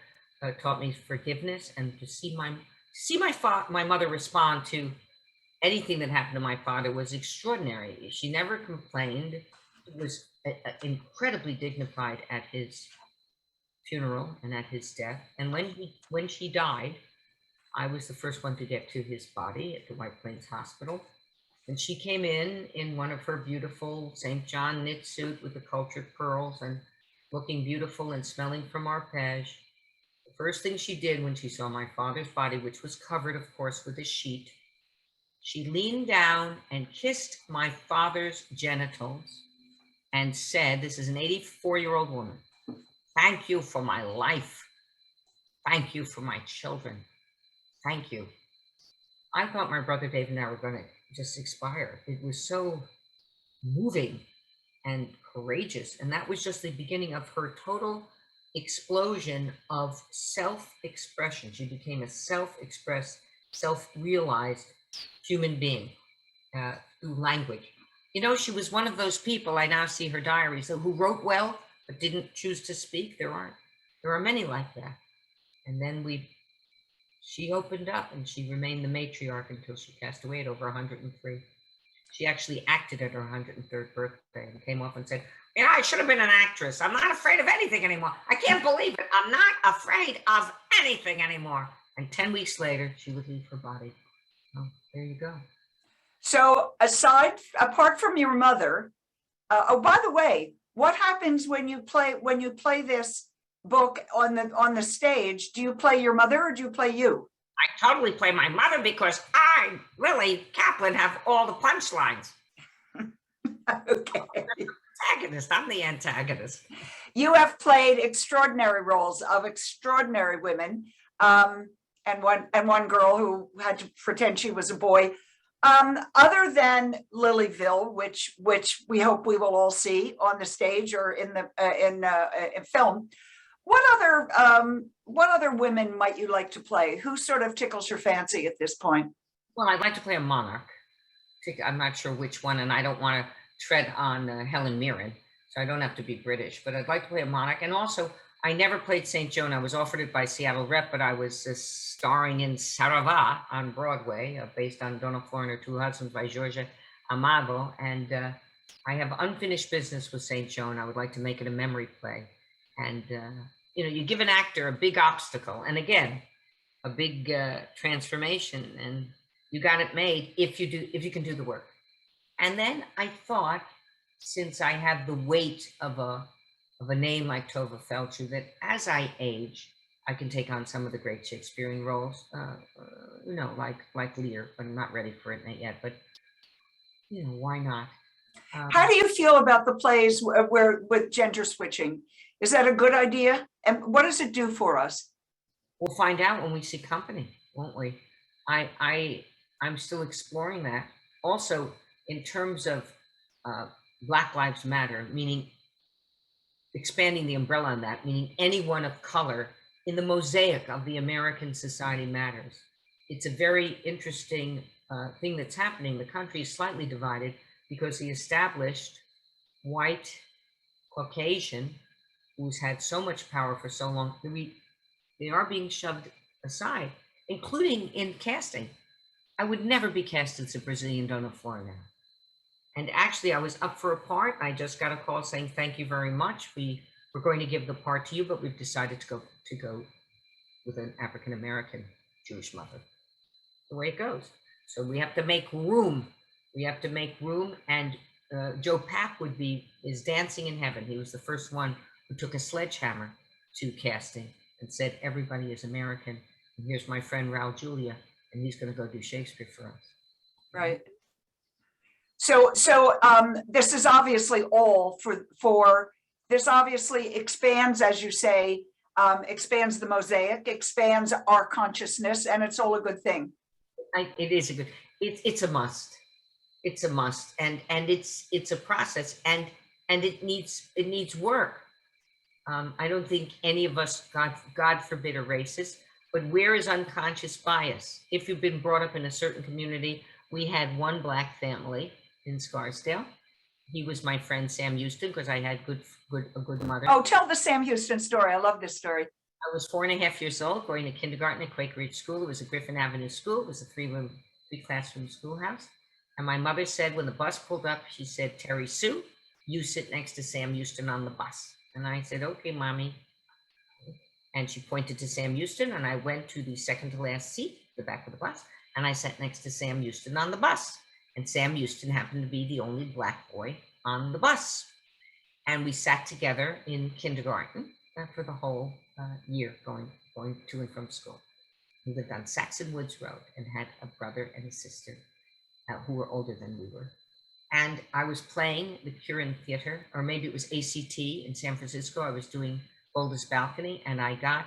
taught me forgiveness, and to see my mother respond to anything that happened to my father was extraordinary. She never complained. She was incredibly dignified at his funeral and at his death. And when she died, I was the first one to get to his body at the White Plains Hospital. And she came in one of her beautiful St. John knit suit with the cultured pearls and looking beautiful and smelling from arpege. The first thing she did when she saw my father's body, which was covered, of course, with a sheet, she leaned down and kissed my father's genitals and said, this is an 84-year-old woman, thank you for my life. Thank you for my children. Thank you. I thought my brother David and I were going to just expire. It was so moving and courageous. And that was just the beginning of her total explosion of self-expression. She became a self-expressed, self-realized human being through language. You know, she was one of those people, I now see her diaries, who wrote well, but didn't choose to speak. There are many like that. And then she opened up, and she remained the matriarch until she passed away at over 103. She actually acted at her 103rd birthday and came off and said, you know, I should have been an actress. I'm not afraid of anything anymore. I can't believe it. I'm not afraid of anything anymore. And 10 weeks later, she would leave her body. Oh, there you go. So apart from your mother, oh, by the way, what happens when you play this book on the stage? Do you play your mother or do you play you? I totally play my mother because I, Lily Kaplan, have all the punchlines. Okay. I'm the antagonist. You have played extraordinary roles of extraordinary women, and one girl who had to pretend she was a boy. Other than Lilyville, which we hope we will all see on the stage or in film, what other women might you like to play? Who sort of tickles your fancy at this point? Well, I'd like to play a monarch. I'm not sure which one, and I don't want to tread on Helen Mirren, so I don't have to be British, but I'd like to play a monarch. And also, I never played St. Joan. I was offered it by Seattle Rep, but I was starring in Sarava on Broadway, based on Donna Floor and Her Two Husbands by Georgia Amado. And I have unfinished business with St. Joan. I would like to make it a memory play. And, you know, you give an actor a big obstacle, and again, a big transformation, and you got it made if you can do the work. And then I thought, since I have the weight of a name like Tovah Feldshuh, that as I age, I can take on some of the great Shakespearean roles, you know, like Lear, but I'm not ready for it yet. But you know, why not? How do you feel about the plays where with gender switching? Is that a good idea? And what does it do for us? We'll find out when we see company, won't we? I'm still exploring that. Also, in terms of Black Lives Matter, meaning expanding the umbrella on that, meaning anyone of color in the mosaic of the American society matters. It's a very interesting thing that's happening. The country is slightly divided because the established white Caucasian who's had so much power for so long, they are being shoved aside, including in casting. I would never be cast as a Brazilian Dona Flor now. And actually, I was up for a part. I just got a call saying, thank you very much. We're going to give the part to you, but we've decided to go with an African-American Jewish mother. The way it goes. So we have to make room. We have to make room. And Joe Papp is dancing in heaven. He was the first one who took a sledgehammer to casting and said, everybody is American. And here's my friend Raul Julia, and he's going to go do Shakespeare for us. Right. So this is obviously all for this obviously expands, as you say, expands the mosaic, expands our consciousness, and it's all a good thing. It is a good, it's a must. It's a must. And it's a process, and it needs work. I don't think any of us, God forbid, are racist, but where is unconscious bias? If you've been brought up in a certain community, we had one Black family in Scarsdale. He was my friend Sam Houston, because I had a good mother. Oh, tell the Sam Houston story. I love this story. I was 4.5 years old, going to kindergarten at Quaker Ridge School. It was a Griffin Avenue school. It was a three-classroom schoolhouse. And my mother said, when the bus pulled up, she said, Terry Sue, you sit next to Sam Houston on the bus. And I said, okay, Mommy. And she pointed to Sam Houston, and I went to the second to last seat, the back of the bus, and I sat next to Sam Houston on the bus. And Sam Houston happened to be the only Black boy on the bus. And we sat together in kindergarten for the whole year, going to and from school. We lived on Saxon Woods Road and had a brother and a sister who were older than we were. And I was playing the Curran Theater, or maybe it was ACT in San Francisco. I was doing Boldest Balcony, and I got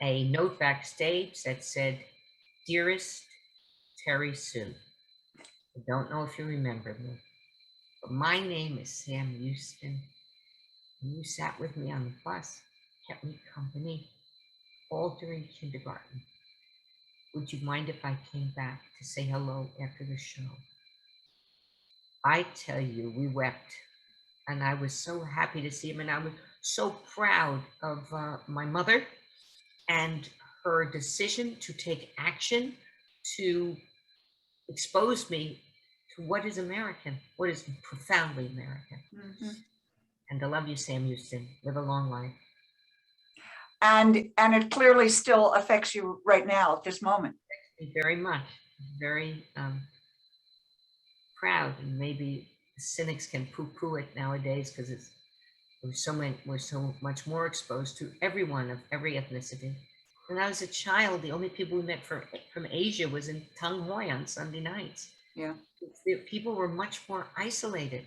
a note backstage that said, Dearest Terry Sue, I don't know if you remember me, but my name is Sam Houston. And you sat with me on the bus, kept me company all during kindergarten. Would you mind if I came back to say hello after the show? I tell you, we wept, and I was so happy to see him, and I was so proud of my mother and her decision to take action to expose me to what is American, what is profoundly American. Mm-hmm. And I love you, Sam Houston. Live a long life. And it clearly still affects you right now at this moment. Very much. Very proud, and maybe cynics can poo-poo it nowadays because we're so much more exposed to everyone of every ethnicity. When I was a child, the only people we met from Asia was in Tung Hoi on Sunday nights. Yeah, people were much more isolated,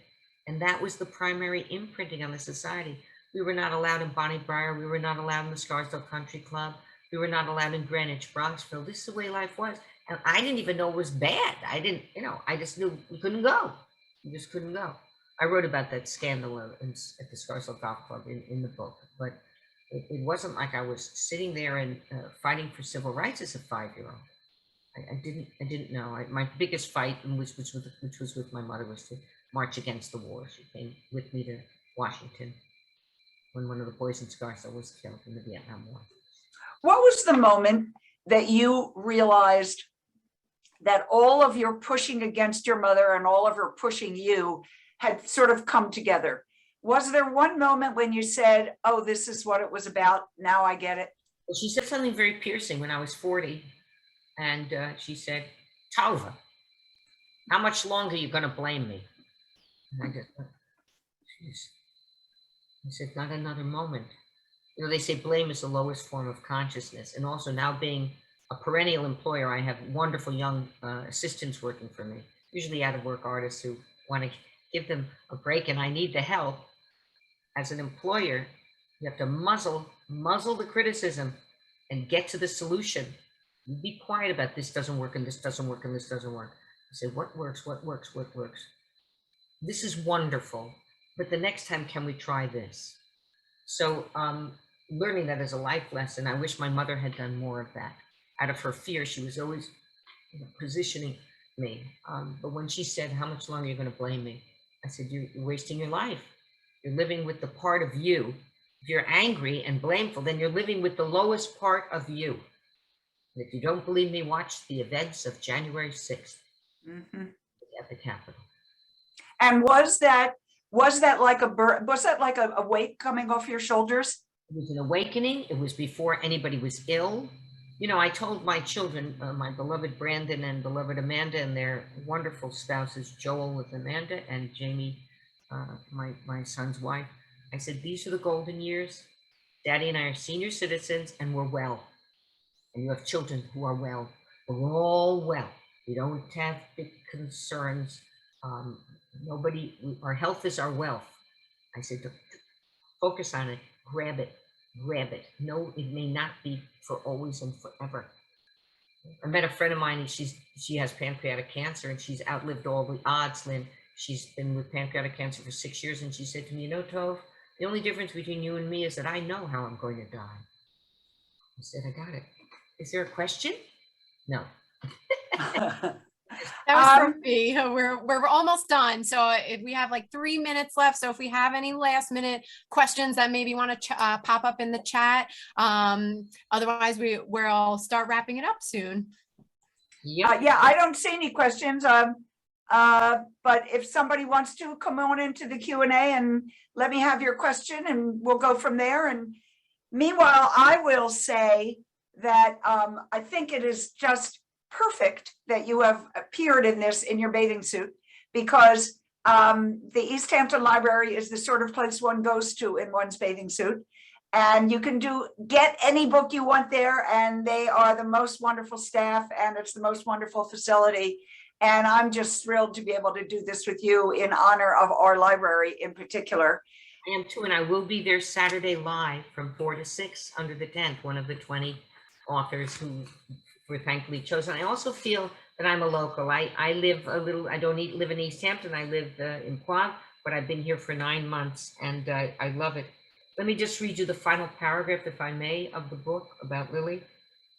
and that was the primary imprinting on the society. We were not allowed in Bonnie Briar. We were not allowed in the Scarsdale Country Club. We were not allowed in Greenwich, Bronxville. This is the way life was. And I didn't even know it was bad. I just knew we couldn't go. We just couldn't go. I wrote about that scandal at the Scarsdale Golf Club in the book, but it wasn't like I was sitting there and fighting for civil rights as a 5-year-old. I didn't know. My biggest fight, which was with my mother, was to march against the war. She came with me to Washington when one of the boys in Scarsdale was killed in the Vietnam War. What was the moment that you realized that all of your pushing against your mother and all of her pushing you had sort of come together? Was there one moment when you said, oh, this is what it was about, now I get it? Well, she said something very piercing when I was 40. And she said, Tovah, how much longer are you going to blame me? And I just thought, geez. I said, not another moment. You know, they say blame is the lowest form of consciousness. And also now being a perennial employer, I have wonderful young assistants working for me, usually out of work artists who want to give them a break, and I need the help. As an employer, you have to muzzle the criticism and get to the solution. You be quiet about this doesn't work and this doesn't work and this doesn't work. I say, what works, what works, what works? This is wonderful, but the next time, can we try this? So learning that as a life lesson, I wish my mother had done more of that. Out of her fear, she was always positioning me. But when she said, how much longer are you going to blame me? I said, you're wasting your life. You're living with the part of you. If you're angry and blameful, then you're living with the lowest part of you. And if you don't believe me, watch the events of January 6th at the Capitol. And was that like a weight coming off your shoulders? It was an awakening. It was before anybody was ill. You know, I told my children, my beloved Brandon and beloved Amanda and their wonderful spouses, Joel with Amanda and Jamie, my son's wife, I said, these are the golden years. Daddy and I are senior citizens and we're well. And you have children who are well. We're all well. We don't have big concerns. Our health is our wealth. I said, focus on it, grab it. No, it may not be for always and forever. I met a friend of mine and she has pancreatic cancer and she's outlived all the odds, Lynn. She's been with pancreatic cancer for 6 years and she said to me, you know, Tove, the only difference between you and me is that I know how I'm going to die. I said, I got it. Is there a question? No. That was from me. We're almost done. So if we have like 3 minutes left, so if we have any last minute questions that maybe want to pop up in the chat, otherwise we'll start wrapping it up soon. Yeah, I don't see any questions. But if somebody wants to come on into the Q&A and let me have your question and we'll go from there. And meanwhile, I will say that I think it is just perfect that you have appeared in this in your bathing suit, because the East Hampton Library is the sort of place one goes to in one's bathing suit. And you can get any book you want there, and they are the most wonderful staff, and it's the most wonderful facility. And I'm just thrilled to be able to do this with you in honor of our library in particular. I am too, and I will be there Saturday live from 4 to 6 under the tent, one of the 20 authors who were thankfully chosen. I also feel that I'm a local. I live a little, I don't live in East Hampton, I live in Quogue, but I've been here for 9 months and I love it. Let me just read you the final paragraph, if I may, of the book about Lily.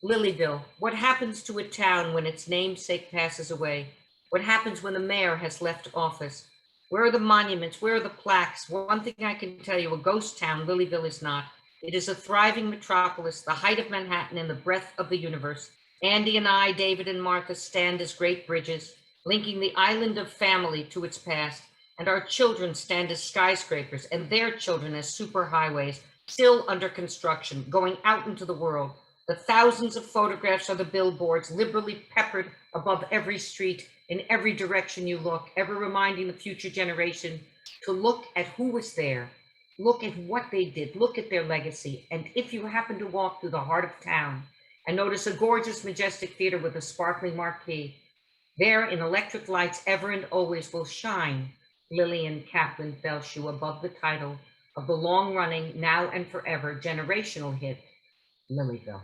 Lilyville, what happens to a town when its namesake passes away? What happens when the mayor has left office? Where are the monuments? Where are the plaques? One thing I can tell you, a ghost town, Lilyville is not. It is a thriving metropolis, the height of Manhattan and the breadth of the universe. Andy and I, David and Martha, stand as great bridges, linking the island of family to its past, and our children stand as skyscrapers and their children as superhighways, still under construction, going out into the world. The thousands of photographs are the billboards, liberally peppered above every street, in every direction you look, ever reminding the future generation to look at who was there, look at what they did, look at their legacy. And if you happen to walk through the heart of town and notice a gorgeous, majestic theater with a sparkling marquee, there in electric lights ever and always will shine Lillian Kaplan Feldshuh above the title of the long-running, now and forever generational hit, Lilyville.